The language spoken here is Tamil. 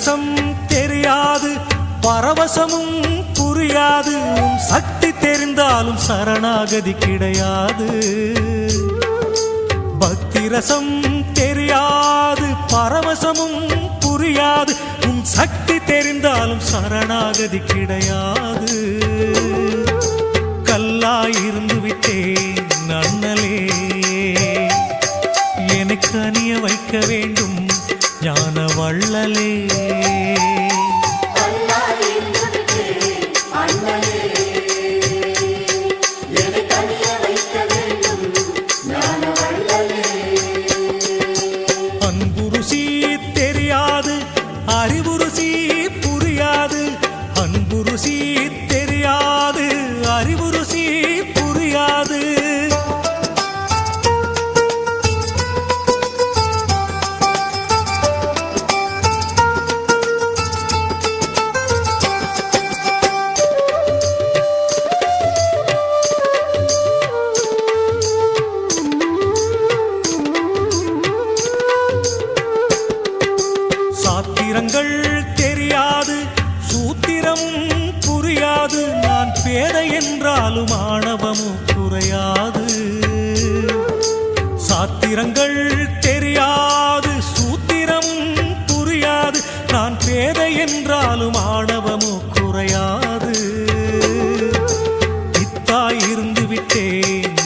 பக்திரசம் தெரியாது பரவசமும் புரியாது உன் சக்தி தெரிந்தாலும் சரணாகதி கிடையாது பக்திரசம் தெரியாது பரவசமும் புரியாது உன் சக்தி தெரிந்தாலும் சரணாகதி கிடையாது கல்லாயிருந்து விட்டேன் அண்ணலே எனக்கு அணிய வைக்க வேண்டும் ஞான வள்ளலே அன்புருசி தெரியாது அறிவுருசி புரியாது அன்புருசி தெரியாது அறிவுருசி புரியாது சாத்திரங்கள் தெரியாது சூத்திரமும் புரியாது நான் பேதை என்றாலும் ஆணவமும் குறையாது சாத்திரங்கள் தெரியாது சூத்திரமும் புரியாது நான் பேதை என்றாலும் ஆணவமும் குறையாது பித்தாயிருந்து விட்டேன்